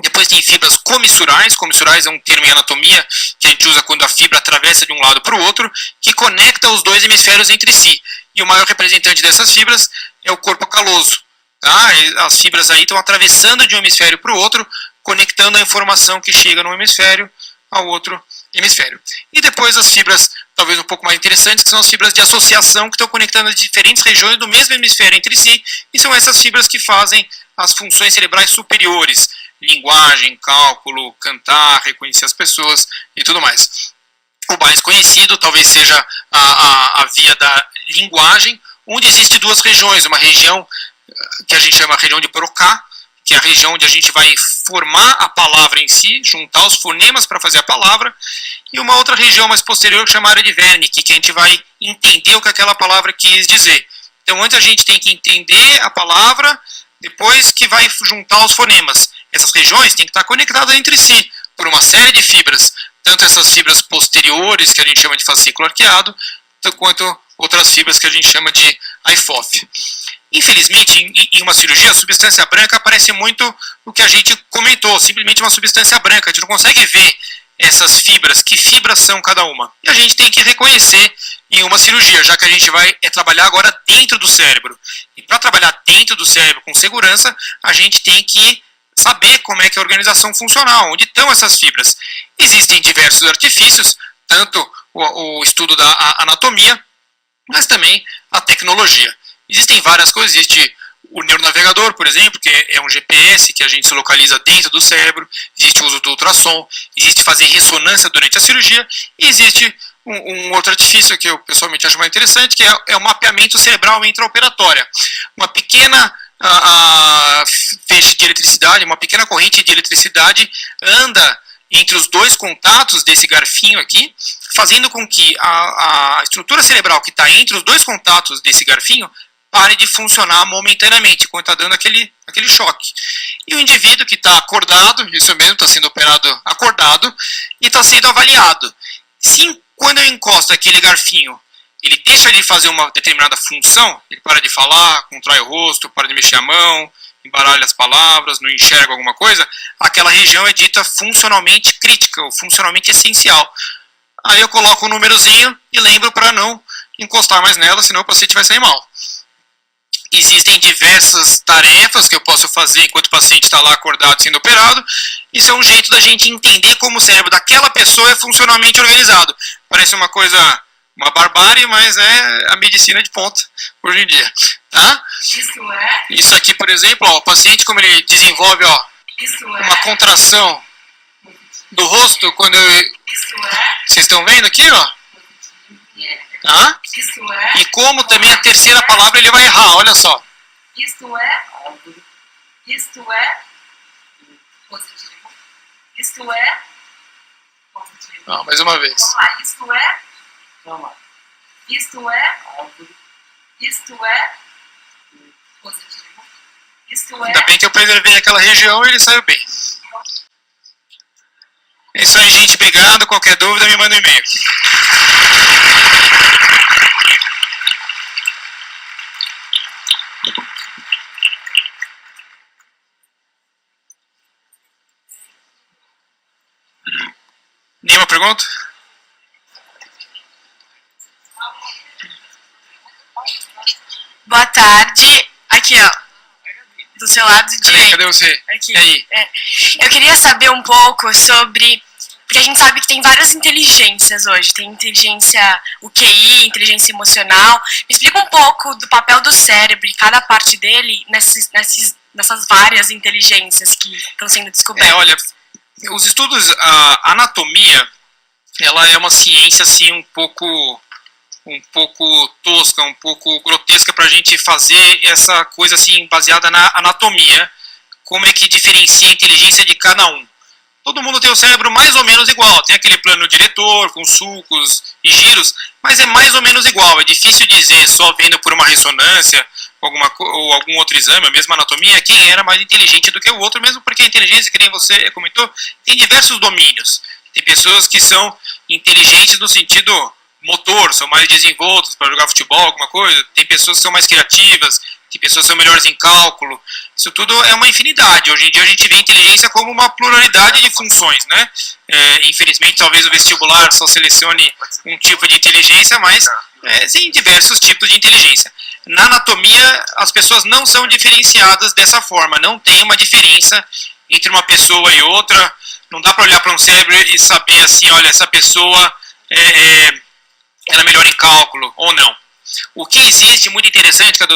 Depois tem fibras comissurais. Comissurais é um termo em anatomia que a gente usa quando a fibra atravessa de um lado para o outro, que conecta os dois hemisférios entre si. E o maior representante dessas fibras é o corpo caloso. Tá? As fibras aí estão atravessando de um hemisfério para o outro, conectando a informação que chega num hemisfério ao outro hemisfério. E depois as fibras, talvez um pouco mais interessantes, que são as fibras de associação, que estão conectando as diferentes regiões do mesmo hemisfério entre si, e são essas fibras que fazem as funções cerebrais superiores, linguagem, cálculo, cantar, reconhecer as pessoas e tudo mais. O mais conhecido talvez seja a via da linguagem, onde existem 2 regiões, uma região que a gente chama de região de Broca, que é a região onde a gente vai formar a palavra em si, juntar os fonemas para fazer a palavra, e uma outra região mais posterior que chama área de Wernicke, que a gente vai entender o que aquela palavra quis dizer. Então antes a gente tem que entender a palavra, depois que vai juntar os fonemas. Essas regiões têm que estar conectadas entre si, por uma série de fibras, tanto essas fibras posteriores, que a gente chama de fascículo arqueado, quanto outras fibras que a gente chama de AIFOF. Infelizmente, em uma cirurgia, a substância branca aparece muito no que a gente comentou, simplesmente uma substância branca. A gente não consegue ver essas fibras, que fibras são cada uma. E a gente tem que reconhecer em uma cirurgia, já que a gente vai trabalhar agora dentro do cérebro. E para trabalhar dentro do cérebro com segurança, a gente tem que saber como é que é a organização funcional, onde estão essas fibras. Existem diversos artifícios, tanto o estudo da anatomia, mas também a tecnologia. Existem várias coisas, existe o neuronavegador, por exemplo, que é um GPS que a gente se localiza dentro do cérebro, existe o uso do ultrassom, existe fazer ressonância durante a cirurgia, e existe um outro artifício que eu pessoalmente acho mais interessante, que é o mapeamento cerebral intraoperatória. Uma pequena feixe de eletricidade, uma pequena corrente de eletricidade anda entre os 2 contatos desse garfinho aqui, fazendo com que a estrutura cerebral que está entre os 2 contatos desse garfinho pare de funcionar momentaneamente, quando está dando aquele choque. E o indivíduo que está acordado, isso mesmo, está sendo operado acordado, e está sendo avaliado. Se quando eu encosto aquele garfinho, ele deixa de fazer uma determinada função, ele para de falar, contrai o rosto, para de mexer a mão, embaralha as palavras, não enxerga alguma coisa, aquela região é dita funcionalmente crítica, ou funcionalmente essencial. Aí eu coloco um númerozinho e lembro para não encostar mais nela, senão o paciente vai sair mal. Existem diversas tarefas que eu posso fazer enquanto o paciente está lá acordado sendo operado. Isso é um jeito da gente entender como o cérebro daquela pessoa é funcionalmente organizado. Parece uma coisa, uma barbárie, mas é a medicina de ponta hoje em dia. Tá? Isso aqui, por exemplo, ó, o paciente, como ele desenvolve uma contração do rosto, quando vocês estão vendo aqui, ó? Tá? E como também a terceira palavra ele vai errar, olha só. Isto é positivo. Isto é positivo. Não, mais uma vez. Vamos lá, isto é positivo. Isto é Ainda bem que eu preservei aquela região e ele saiu bem. É isso aí, gente. Obrigado. Qualquer dúvida, me manda um e-mail. Nenhuma pergunta? Boa tarde. Aqui, ó. Do seu lado direito. Cadê você? Aqui. E aí? Eu queria saber um pouco sobre... Porque a gente sabe que tem várias inteligências hoje. Tem inteligência QI, inteligência emocional. Me explica um pouco do papel do cérebro e cada parte dele nessas várias inteligências que estão sendo descobertas. Olha, os estudos, a anatomia, ela é uma ciência assim um pouco tosca, um pouco grotesca para a gente fazer essa coisa assim baseada na anatomia. Como é que diferencia a inteligência de cada um? Todo mundo tem o cérebro mais ou menos igual, tem aquele plano diretor com sulcos e giros, mas é mais ou menos igual. É difícil dizer só vendo por uma ressonância ou algum outro exame, a mesma anatomia, quem era mais inteligente do que o outro, mesmo porque a inteligência, que nem você comentou, tem diversos domínios. Tem pessoas que são inteligentes no sentido motor, são mais desenvoltos para jogar futebol, alguma coisa. Tem pessoas que são mais criativas, tem pessoas que são melhores em cálculo. Isso tudo é uma infinidade. Hoje em dia a gente vê a inteligência como uma pluralidade de funções, né? Infelizmente, talvez o vestibular só selecione um tipo de inteligência, mas tem diversos tipos de inteligência. Na anatomia, as pessoas não são diferenciadas dessa forma. Não tem uma diferença entre uma pessoa e outra. Não dá para olhar para um cérebro e saber assim, olha, essa pessoa ela é melhor em cálculo ou não. O que existe, muito interessante, que a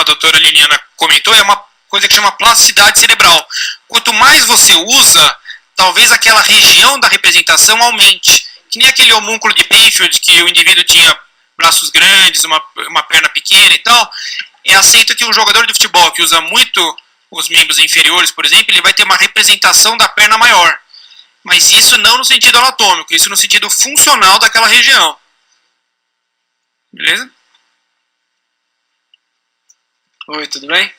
doutora Liliana comentou, é uma coisa que chama plasticidade cerebral. Quanto mais você usa, talvez aquela região da representação aumente. Que nem aquele homúnculo de Penfield, que o indivíduo tinha braços grandes, uma perna pequena e tal. É aceito que um jogador de futebol que usa muito os membros inferiores, por exemplo, ele vai ter uma representação da perna maior. Mas isso não no sentido anatômico, isso no sentido funcional daquela região. Beleza? Oi, tudo bem?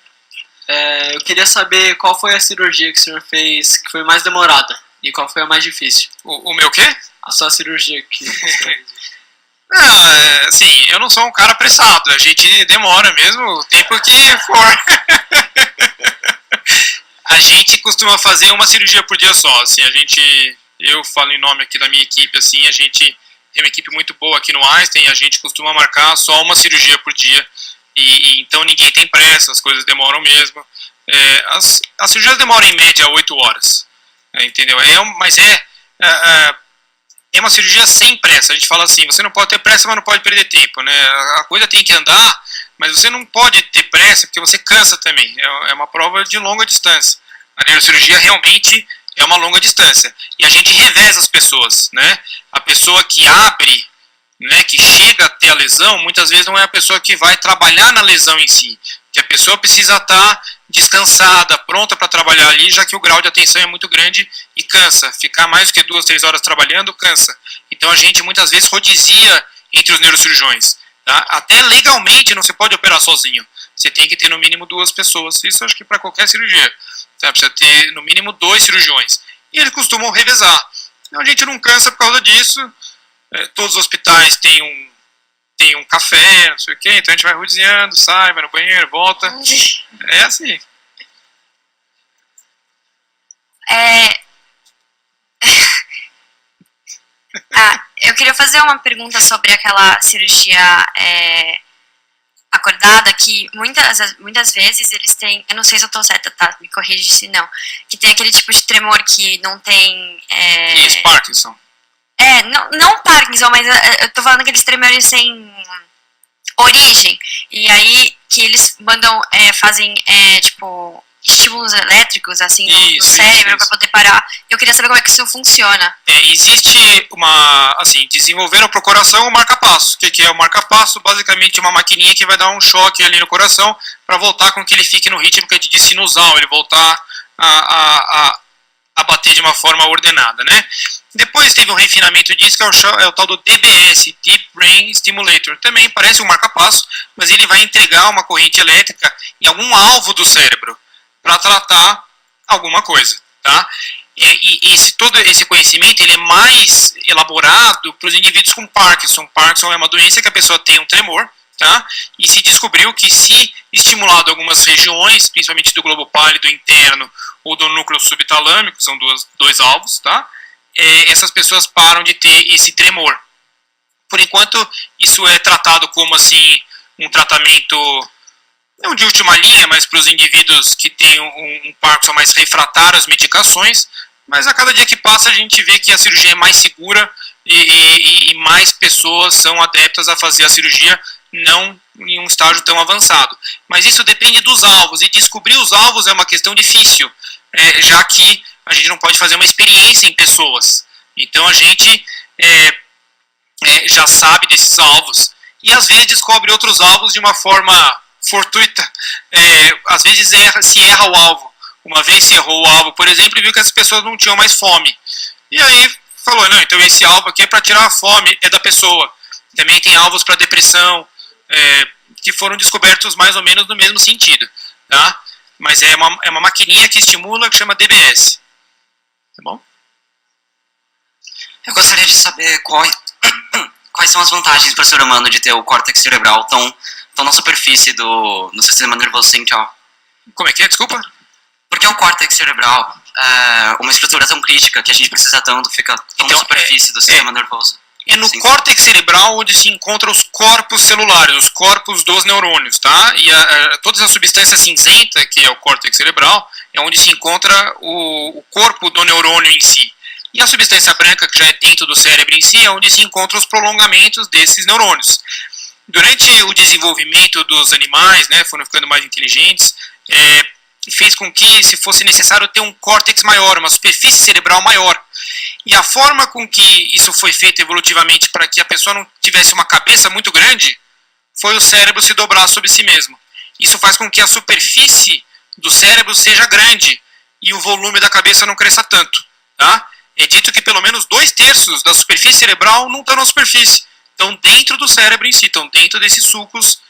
Eu queria saber qual foi a cirurgia que o senhor fez que foi mais demorada e qual foi a mais difícil. O meu quê? A sua cirurgia que o senhor fez. Assim, eu não sou um cara apressado, a gente demora mesmo o tempo que for. A gente costuma fazer uma cirurgia por dia só, assim, eu falo em nome aqui da minha equipe, assim, a gente tem uma equipe muito boa aqui no Einstein, a gente costuma marcar só uma cirurgia por dia, e então ninguém tem pressa, as coisas demoram mesmo. As cirurgias demoram em média 8 horas, entendeu? Mas é uma cirurgia sem pressa, a gente fala assim, você não pode ter pressa, mas não pode perder tempo, né? A coisa tem que andar, mas você não pode ter pressa, porque você cansa também, é uma prova de longa distância. A neurocirurgia realmente é uma longa distância, e a gente reveza as pessoas, né? A pessoa que abre, né, que chega até a lesão, muitas vezes não é a pessoa que vai trabalhar na lesão em si, que a pessoa precisa estar descansada, pronta para trabalhar ali, já que o grau de atenção é muito grande e cansa. Ficar mais do que 2, 3 horas trabalhando, cansa. Então a gente muitas vezes rodizia entre os neurocirurgiões. Tá? Até legalmente não se pode operar sozinho. Você tem que ter no mínimo 2 pessoas. Isso acho que para qualquer cirurgia. Tá? Precisa ter no mínimo 2 cirurgiões. E eles costumam revezar. Então a gente não cansa por causa disso. Todos os hospitais têm um café, não sei o quê, então a gente vai rodeando, sai, vai no banheiro, volta. É assim. Eu queria fazer uma pergunta sobre aquela cirurgia acordada, que muitas vezes eles têm, eu não sei se eu tô certa, tá? Me corrige se não, que tem aquele tipo de tremor que não tem... Isso, Parkinson. Não Parkinson, mas eu tô falando aqueles tremores sem origem, e aí que eles fazem, tipo, estímulos elétricos, assim, no cérebro para poder parar. Eu queria saber como é que isso funciona. Existe desenvolveram pro coração o marca-passo. O que é o marca-passo? Basicamente uma maquininha que vai dar um choque ali no coração para voltar com que ele fique no ritmo que é de sinusal, ele voltar a bater de uma forma ordenada, né? Depois teve um refinamento disso, que é o tal do DBS, Deep Brain Stimulator. Também parece um marca-passo, mas ele vai entregar uma corrente elétrica em algum alvo do cérebro para tratar alguma coisa, tá? E todo esse conhecimento ele é mais elaborado para os indivíduos com Parkinson. Parkinson é uma doença que a pessoa tem um tremor, tá? E se descobriu que se estimulado algumas regiões, principalmente do globo pálido interno ou do núcleo subtalâmico, são dois alvos, tá? Essas pessoas param de ter esse tremor. Por enquanto, isso é tratado como assim um tratamento não de última linha, mas para os indivíduos que têm um Parkinson mais refratário às medicações, mas a cada dia que passa a gente vê que a cirurgia é mais segura e mais pessoas são adeptas a fazer a cirurgia, não em um estágio tão avançado. Mas isso depende dos alvos, e descobrir os alvos é uma questão difícil, já que a gente não pode fazer uma experiência em pessoas. Então a gente já sabe desses alvos, e às vezes descobre outros alvos de uma forma fortuita. Às vezes se erra o alvo. Uma vez se errou o alvo, por exemplo, e viu que as pessoas não tinham mais fome. E aí falou, não, então esse alvo aqui é para tirar a fome, é da pessoa. Também tem alvos para depressão, que foram descobertos mais ou menos no mesmo sentido, tá? Mas é uma maquininha que estimula, que chama DBS. Tá bom? Eu gostaria de saber quais são as vantagens para o ser humano de ter o córtex cerebral tão na superfície do sistema nervoso central. Como é que é? Desculpa? Porque o córtex cerebral uma estrutura tão crítica que a gente precisa tanto, fica tão na superfície do sistema nervoso. É no córtex cerebral onde se encontram os corpos celulares, os corpos dos neurônios, tá? E toda essa substância cinzenta, que é o córtex cerebral, é onde se encontra o corpo do neurônio em si. E a substância branca, que já é dentro do cérebro em si, é onde se encontram os prolongamentos desses neurônios. Durante o desenvolvimento dos animais, né, foram ficando mais inteligentes, fez com que se fosse necessário ter um córtex maior, uma superfície cerebral maior. E a forma com que isso foi feito evolutivamente para que a pessoa não tivesse uma cabeça muito grande, foi o cérebro se dobrar sobre si mesmo. Isso faz com que a superfície do cérebro seja grande e o volume da cabeça não cresça tanto, tá? É dito que pelo menos 2/3 da superfície cerebral não estão na superfície, estão dentro do cérebro em si, estão dentro desses sulcos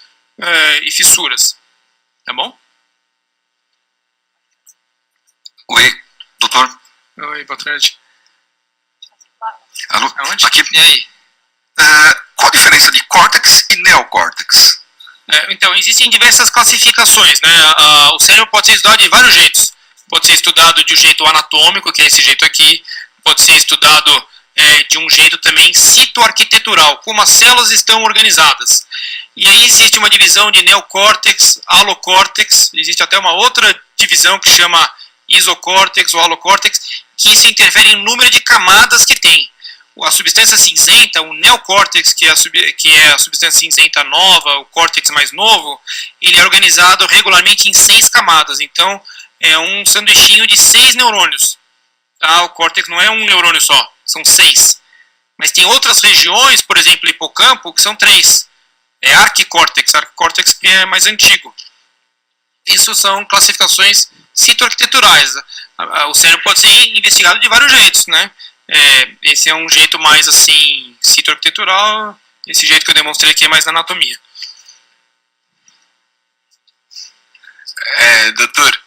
e fissuras. Tá bom? Oi, doutor. Oi, boa tarde. Alô? Aonde? Aqui. E aí? Qual a diferença de córtex e neocórtex? Então, existem diversas classificações, né? O cérebro pode ser estudado de vários jeitos. Pode ser estudado de um jeito anatômico, que é esse jeito aqui. Pode ser estudado de um jeito também citoarquitetural, como as células estão organizadas. E aí existe uma divisão de neocórtex, alocórtex, existe até uma outra divisão que chama isocórtex ou alocórtex, que isso interfere no número de camadas que tem. A substância cinzenta, o neocórtex, que é a substância cinzenta nova, o córtex mais novo, ele é organizado regularmente em 6 camadas. Então, é um sanduichinho de 6 neurônios. Tá? O córtex não é um neurônio só, são 6. Mas tem outras regiões, por exemplo, o hipocampo, que são 3. É arquicórtex que é mais antigo. Isso são classificações citoarquiteturais. O cérebro pode ser investigado de vários jeitos, né? Esse é um jeito mais assim, citoarquitetural, esse jeito que eu demonstrei aqui é mais na anatomia. Doutor,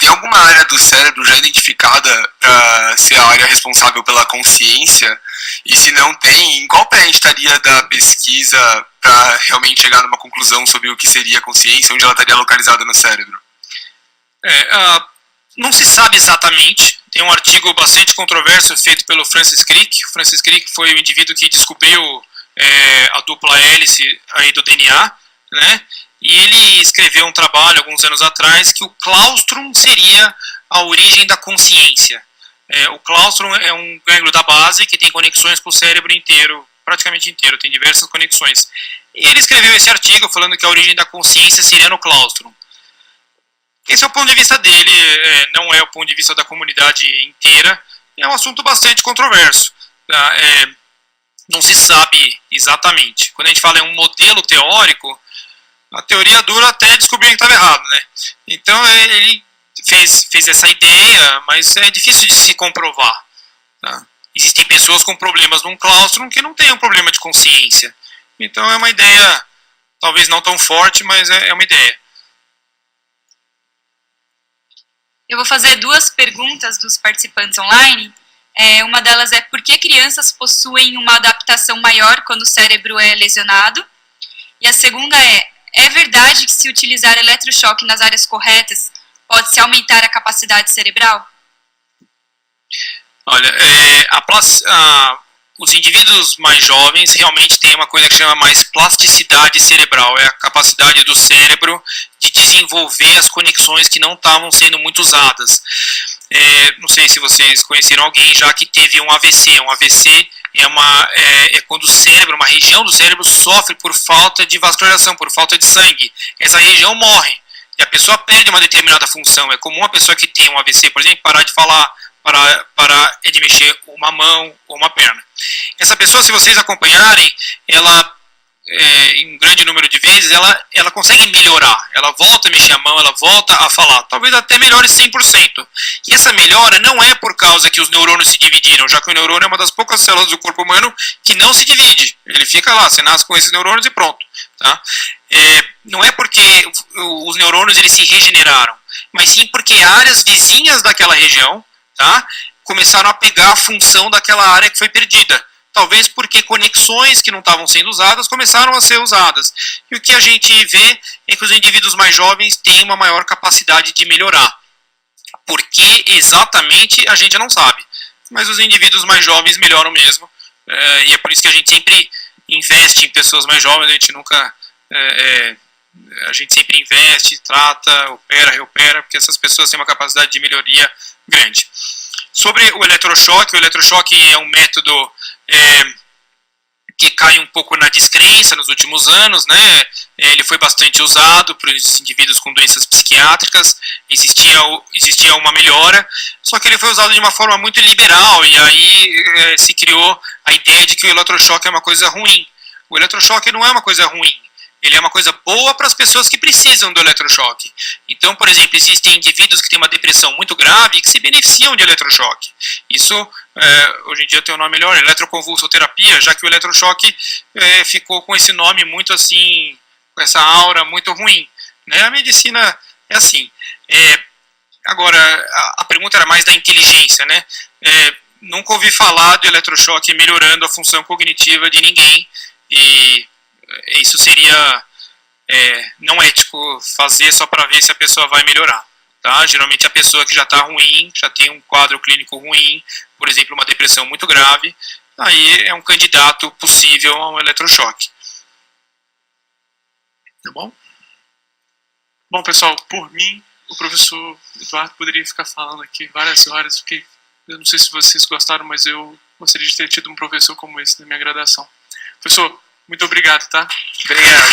tem alguma área do cérebro já identificada para ser a área responsável pela consciência? E se não tem, em qual pé a gente estaria da pesquisa para realmente chegar numa conclusão sobre o que seria a consciência, onde ela estaria localizada no cérebro? Não se sabe exatamente. Tem um artigo bastante controverso feito pelo Francis Crick. O Francis Crick foi o indivíduo que descobriu a dupla hélice aí do DNA, né? E ele escreveu um trabalho alguns anos atrás que o claustrum seria a origem da consciência. O claustrum é um gânglio da base que tem conexões com o cérebro inteiro, praticamente inteiro, tem diversas conexões. E ele escreveu esse artigo falando que a origem da consciência seria no claustrum. Esse é o ponto de vista dele, não é o ponto de vista da comunidade inteira. É um assunto bastante controverso. Tá? Não se sabe exatamente. Quando a gente fala em um modelo teórico, a teoria dura até descobrir que estava errado, né? Então ele fez essa ideia, mas é difícil de se comprovar. Tá? Existem pessoas com problemas num claustrum que não têm um problema de consciência. Então é uma ideia, talvez não tão forte, mas é uma ideia. Eu vou fazer 2 perguntas dos participantes online. Uma delas é: por que crianças possuem uma adaptação maior quando o cérebro é lesionado? E a segunda é verdade que se utilizar eletrochoque nas áreas corretas, pode-se aumentar a capacidade cerebral? Olha, os indivíduos mais jovens realmente têm uma coisa que chama mais plasticidade cerebral. É a capacidade do cérebro de desenvolver as conexões que não estavam sendo muito usadas. Não sei se vocês conheceram alguém já que teve um AVC. Um AVC é quando o cérebro, uma região do cérebro sofre por falta de vascularização, por falta de sangue. Essa região morre e a pessoa perde uma determinada função. É comum a pessoa que tem um AVC, por exemplo, parar de falar, parar de mexer uma mão ou uma perna. Essa pessoa, se vocês acompanharem, ela, em um grande número de vezes, ela consegue melhorar. Ela volta a mexer a mão, ela volta a falar. Talvez até melhore 100%. E essa melhora não é por causa que os neurônios se dividiram, já que o neurônio é uma das poucas células do corpo humano que não se divide. Ele fica lá, você nasce com esses neurônios e pronto. Tá? Não é porque os neurônios eles se regeneraram, mas sim porque áreas vizinhas daquela região, tá, começaram a pegar a função daquela área que foi perdida. Talvez porque conexões que não estavam sendo usadas começaram a ser usadas. E o que a gente vê é que os indivíduos mais jovens têm uma maior capacidade de melhorar. Por que exatamente a gente não sabe. Mas os indivíduos mais jovens melhoram mesmo. E é por isso que a gente sempre investe em pessoas mais jovens. A gente sempre investe, trata, opera, reopera, porque essas pessoas têm uma capacidade de melhoria grande. Sobre o eletrochoque é um método que cai um pouco na descrença nos últimos anos, né? Ele foi bastante usado para os indivíduos com doenças psiquiátricas, existia uma melhora, só que ele foi usado de uma forma muito liberal, e aí se criou a ideia de que o eletrochoque é uma coisa ruim. O eletrochoque não é uma coisa ruim. Ele é uma coisa boa para as pessoas que precisam do eletrochoque. Então, por exemplo, existem indivíduos que têm uma depressão muito grave e que se beneficiam de eletrochoque. Isso, hoje em dia tem um nome melhor, eletroconvulsoterapia, já que o eletrochoque ficou com esse nome muito assim, com essa aura muito ruim. Né? A medicina é assim. Agora, a pergunta era mais da inteligência, né? Nunca ouvi falar do eletrochoque melhorando a função cognitiva de ninguém, e isso seria não ético fazer só para ver se a pessoa vai melhorar. Tá? Geralmente a pessoa que já está ruim, já tem um quadro clínico ruim, por exemplo, uma depressão muito grave, aí é um candidato possível a um eletrochoque. Tá bom? Bom, pessoal, por mim, o professor Eduardo poderia ficar falando aqui várias horas, porque eu não sei se vocês gostaram, mas eu gostaria de ter tido um professor como esse na minha graduação. Professor, muito obrigado, tá? Obrigado.